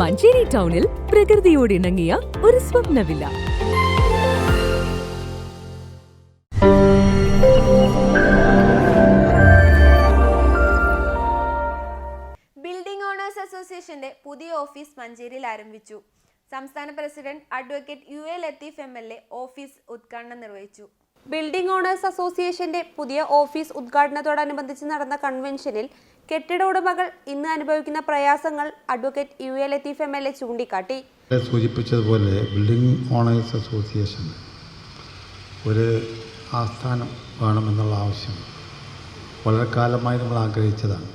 മഞ്ചേരി ടൗണിൽ പ്രകൃതിയോട് ഇണങ്ങിയ ഒരു സ്വപ്ന വില്ല. ബിൽഡിംഗ് ഓണേഴ്സ് അസോസിയേഷന്റെ പുതിയ ഓഫീസ് മഞ്ചേരിയിൽ ആരംഭിച്ചു. സംസ്ഥാന president advocate UA Latheef MLA office ഉദ്ഘാടനം നിർവഹിച്ചു. ബിൽഡിംഗ് ഓണേഴ്സ് അസോസിയേഷന്റെ പുതിയ ഓഫീസ് ഉദ്ഘാടനത്തോടനുബന്ധിച്ച് നടന്ന കൺവെൻഷനിൽ കെട്ടിട ഉടമകൾ ഇന്ന് അനുഭവിക്കുന്ന പ്രയാസങ്ങൾ അഡ്വക്കേറ്റ് UA ലത്തീഫ് MLA ചൂണ്ടിക്കാട്ടി. സൂചിപ്പിച്ചതുപോലെ ബിൽഡിംഗ് ഓണേഴ്സ് അസോസിയേഷൻ ഒരു ആസ്ഥാനം വേണമെന്നുള്ള ആവശ്യം വളരെ കാലമായി നമ്മൾ ആഗ്രഹിച്ചതാണ്.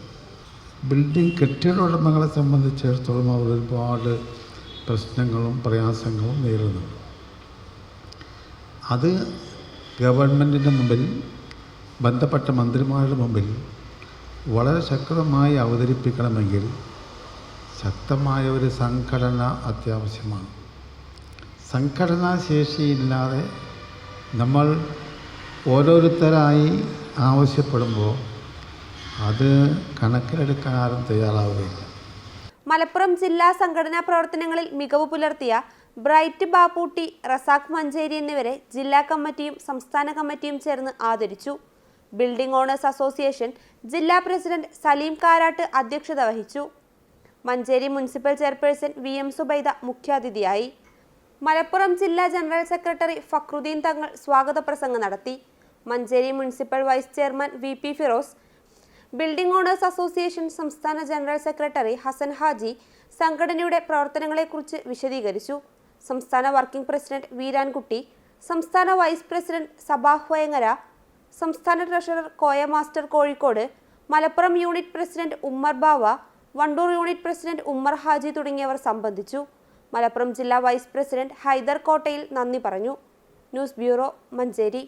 ബിൽഡിംഗ് കെട്ടിട ഉടമകളെ സംബന്ധിച്ചിടത്തോളം അവർ ഒരുപാട് പ്രശ്നങ്ങളും പ്രയാസങ്ങളും നേരിടുന്നു. അത് ഗവൺമെൻറ്റിൻ്റെ മുമ്പിൽ, ബന്ധപ്പെട്ട മന്ത്രിമാരുടെ മുമ്പിൽ വളരെ ശക്തമായി അവതരിപ്പിക്കണമെങ്കിൽ ശക്തമായ ഒരു സംഘടന അത്യാവശ്യമാണ്. സംഘടനാ ശേഷിയില്ലാതെ നമ്മൾ ഓരോരുത്തരായി ആവശ്യപ്പെടുമ്പോൾ അത് കണക്കിലെടുക്കാൻ ആരും തയ്യാറാവുകയില്ല. മലപ്പുറം ജില്ലാ സംഘടനാ പ്രവർത്തനങ്ങളിൽ മികവ് പുലർത്തിയ ബ്രൈറ്റ് ബാപ്പൂട്ടി, റസാഖ് മഞ്ചേരി എന്നിവരെ ജില്ലാ കമ്മിറ്റിയും സംസ്ഥാന കമ്മിറ്റിയും ചേർന്ന് ആദരിച്ചു. ബിൽഡിംഗ് ഓണേഴ്സ് അസോസിയേഷൻ ജില്ലാ പ്രസിഡന്റ് സലീം കാരാട്ട് അധ്യക്ഷത വഹിച്ചു. Manjeri municipal chairperson VM Zubaida മുഖ്യാതിഥിയായി. മലപ്പുറം ജില്ലാ ജനറൽ സെക്രട്ടറി ഫക്രുദ്ദീൻ തങ്ങൾ സ്വാഗത പ്രസംഗം നടത്തി. Manjeri municipal vice chairman VP Firoz, building owners association സംസ്ഥാന ജനറൽ സെക്രട്ടറി ഹസൻ ഹാജി സംഘടനയുടെ പ്രവർത്തനങ്ങളെക്കുറിച്ച് വിശദീകരിച്ചു. സംസ്ഥാന വർക്കിംഗ് പ്രസിഡന്റ് വീരാൻകുട്ടി, സംസ്ഥാന വൈസ് പ്രസിഡന്റ് സബാഹ് വയങ്ങര, സംസ്ഥാന treasurer Koya master Kozhikode, Malappuram unit president Ummar Bava, Wandoor unit president Ummar Haji തുടങ്ങിയവർ സംബന്ധിച്ചു. മലപ്പുറം ജില്ലാ വൈസ് പ്രസിഡന്റ് ഹൈദർ കോട്ടയിൽ നന്ദി പറഞ്ഞു. News bureau, Manjeri.